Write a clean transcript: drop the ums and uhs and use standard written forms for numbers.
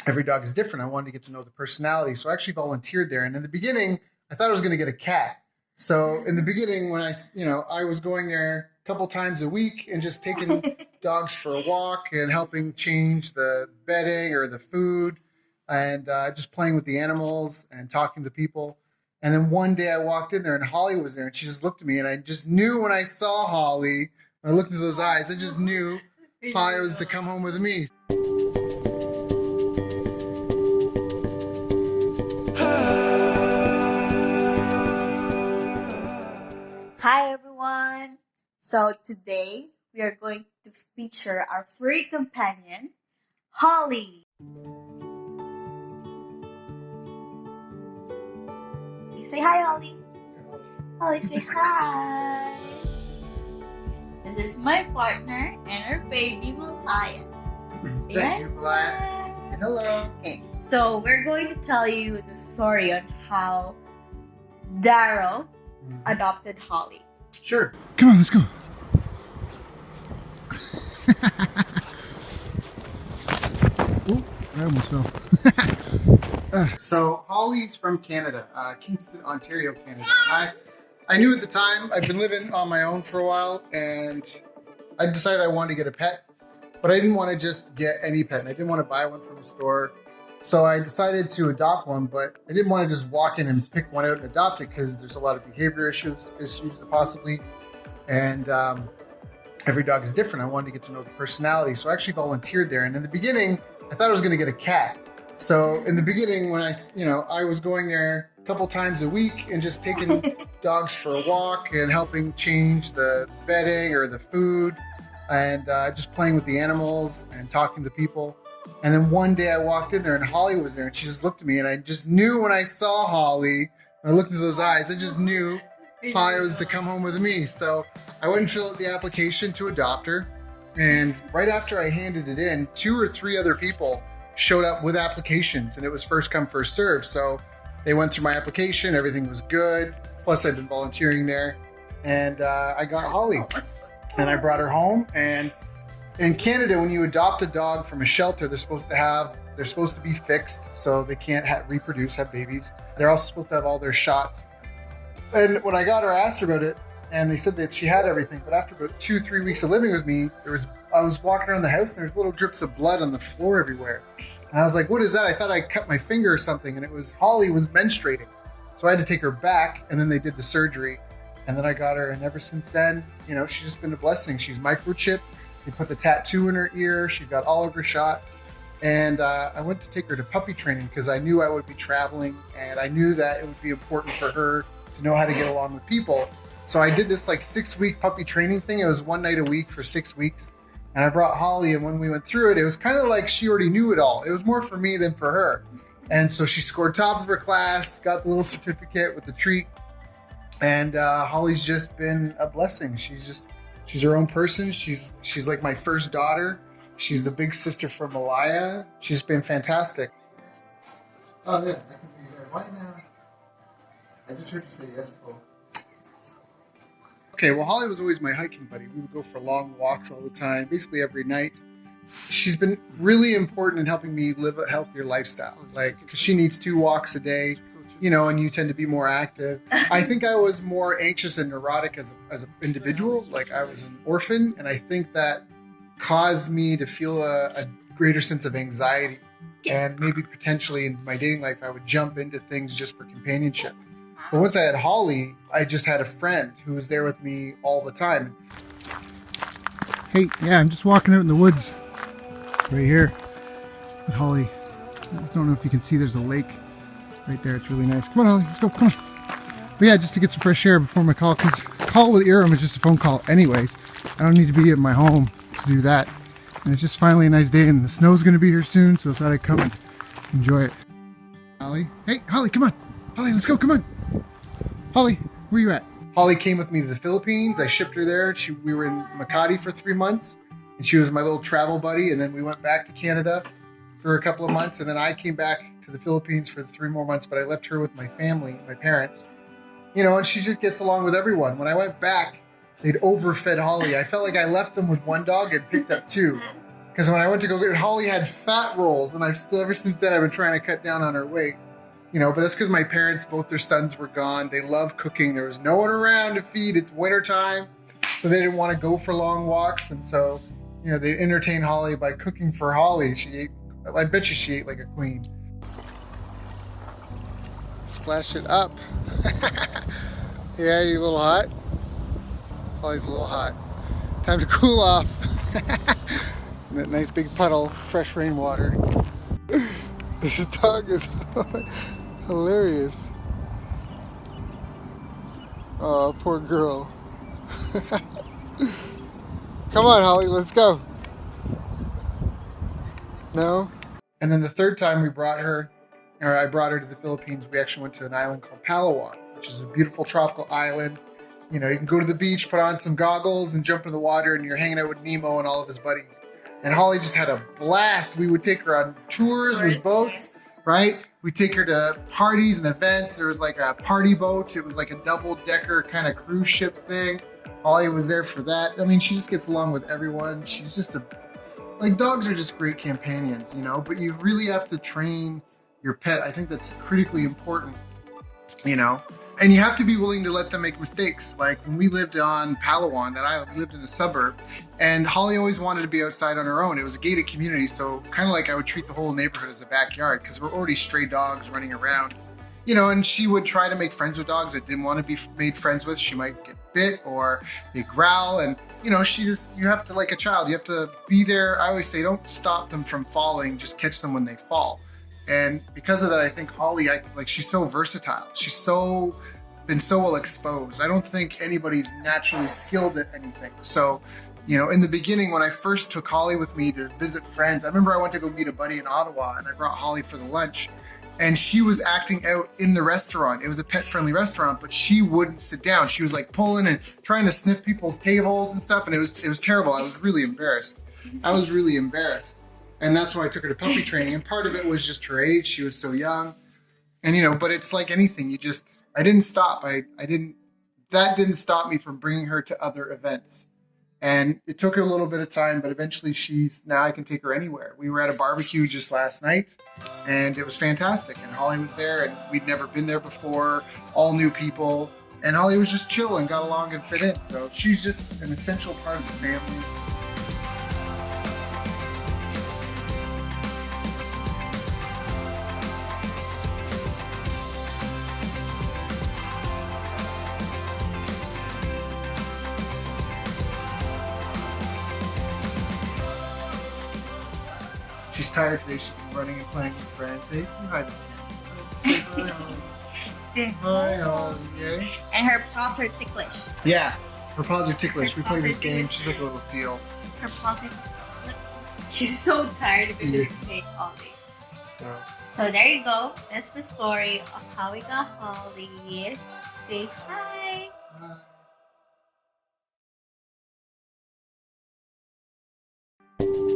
every dog is different. I wanted to get to know the personality. So I actually volunteered there. And in the beginning, I thought I was going to get a cat. So in the beginning, when I was going there a couple times a week and just taking dogs for a walk and helping change the bedding or the food and just playing with the animals and talking to people. And then one day I walked in there and Holly was there and she just looked at me and I just knew when I saw Holly, when I looked into those eyes, I just knew Holly was to come home with me. Hi everyone! So today we are going to feature our furry companion, Holly. Say hi, Holly. Holly, say hi. And this is my partner and our baby, Malaya. Thank you, Malaya. Hello. Okay, so we're going to tell you the story on how Daryl adopted Holly. Sure. Come on, let's go. Oh, I almost fell. So Holly's from Canada, Kingston, Ontario, Canada. And I knew at the time, I've been living on my own for a while, and I decided I wanted to get a pet, but I didn't want to just get any pet. And I didn't want to buy one from a store. So I decided to adopt one, but I didn't want to just walk in and pick one out and adopt it because there's a lot of behavior issues possibly. And every dog is different. I wanted to get to know the personality. So I actually volunteered there. And in the beginning, I thought I was going to get a cat. So in the beginning, when I was going there a couple times a week and just taking dogs for a walk and helping change the bedding or the food and just playing with the animals and talking to people. And then one day I walked in there and Holly was there and she just looked at me and I just knew when I saw Holly, when I looked into those eyes, I just knew Holly was to come home with me. So I went and filled out the application to adopt her. And right after I handed it in, 2 or 3 other people showed up with applications and it was first come, first serve. So they went through my application, everything was good. Plus I've been volunteering there and I got Holly and I brought her home. And in Canada, when you adopt a dog from a shelter, they're supposed to be fixed so they can't reproduce, have babies. They're also supposed to have all their shots. And when I got her, I asked her about it, and they said that she had everything. But after about 2-3 weeks of living with me, I was walking around the house, and there's little drips of blood on the floor everywhere. And I was like, "What is that?" I thought I cut my finger or something, and it was Holly was menstruating. So I had to take her back, and then they did the surgery, and then I got her. And ever since then, she's just been a blessing. She's microchipped. They put the tattoo in her ear. She got all of her shots. And I went to take her to puppy training because I knew I would be traveling and I knew that it would be important for her to know how to get along with people. So I did this 6-week puppy training thing. It was 1 night a week for 6 weeks. And I brought Holly, and when we went through it, it was kind of like she already knew it all. It was more for me than for her. And so she scored top of her class, got the little certificate with the treat. And Holly's just been a blessing. She's her own person. She's like my first daughter. She's the big sister for Malaya. She's been fantastic. Oh yeah, I can be there right now. I just heard you say yes, Paul. Okay, well, Holly was always my hiking buddy. We would go for long walks all the time, basically every night. She's been really important in helping me live a healthier lifestyle. Because she needs 2 walks a day. And you tend to be more active. I think I was more anxious and neurotic as an individual. I was an orphan, and I think that caused me to feel a greater sense of anxiety. And maybe potentially in my dating life, I would jump into things just for companionship. But once I had Holly, I just had a friend who was there with me all the time. Hey, yeah, I'm just walking out in the woods right here with Holly. I don't know if you can see there's a lake right there. It's really nice. Come on, Holly, let's go. Come on. But yeah, just to get some fresh air before my call, because call with Iram is just a phone call anyways. I don't need to be at my home to do that. And it's just finally a nice day, and the snow's going to be here soon, so I thought I'd come and enjoy it. Holly? Hey, Holly, come on. Holly, let's go. Come on. Holly, where you at? Holly came with me to the Philippines. I shipped her there. We were in Makati for 3 months, and she was my little travel buddy. And then we went back to Canada for a couple of months, and then I came back to the Philippines for 3 more months, but I left her with my family, my parents. And she just gets along with everyone. When I went back, they'd overfed Holly. I felt like I left them with 1 dog and picked up 2. Because when I went to go get it, Holly had fat rolls, and I've still, ever since then, I've been trying to cut down on her weight. You know, but that's because my parents, both their sons were gone. They love cooking. There was no one around to feed. It's winter time, so they didn't want to go for long walks. And so, you know, they entertained Holly by cooking for Holly. She ate, I bet you she ate like a queen. Splash it up. Yeah, you a little hot? Holly's a little hot. Time to cool off. That nice big puddle, fresh rainwater. This dog is hilarious. Oh, poor girl. Come on, Holly, let's go. No? And then the third time we brought her, or I brought her to the Philippines, we actually went to an island called Palawan, which is a beautiful tropical island. You know, you can go to the beach, put on some goggles, and jump in the water, and you're hanging out with Nemo and all of his buddies. And Holly just had a blast. We would take her on tours with boats, right? We'd take her to parties and events. There was like a party boat. It was like a double-decker kind of cruise ship thing. Holly was there for that. I mean, she just gets along with everyone. She's just like, dogs are just great companions, you know, but you really have to train your pet. I think that's critically important, you know, and you have to be willing to let them make mistakes. Like when we lived on Palawan, that island, lived in a suburb, and Holly always wanted to be outside on her own. It was a gated community, so kind of like I would treat the whole neighborhood as a backyard because we're already stray dogs running around, you know, and she would try to make friends with dogs that didn't want to be made friends with. She might get bit or they growl, and you know, you have to, like a child, you have to be there. I always say, don't stop them from falling, just catch them when they fall. And because of that, I think Holly, she's so versatile. She's been so well exposed. I don't think anybody's naturally skilled at anything. So, you know, in the beginning, when I first took Holly with me to visit friends, I remember I went to go meet a buddy in Ottawa, and I brought Holly for the lunch. And she was acting out in the restaurant. It was a pet-friendly restaurant, but she wouldn't sit down. She was like pulling and trying to sniff people's tables and stuff, and it was terrible. I was really embarrassed. And that's why I took her to puppy training. And part of it was just her age. She was so young. And, you know, but it's like anything. I didn't stop. That didn't stop me from bringing her to other events. And it took her a little bit of time, but eventually now I can take her anywhere. We were at a barbecue just last night, and it was fantastic. And Holly was there, and we'd never been there before, all new people. And Holly was just chill and got along and fit in. So she's just an essential part of the family. She's tired today. She's been running and playing with friends. Hey, say hi to me. Hi, Holly. Hi, Holly. Yay. And her paws are ticklish. Yeah, her paws are ticklish. We play this game. She's like a little seal. Her paws are ticklish. She's so tired because she played all day. So there you go. That's the story of how we got Holly. Say hi. Bye.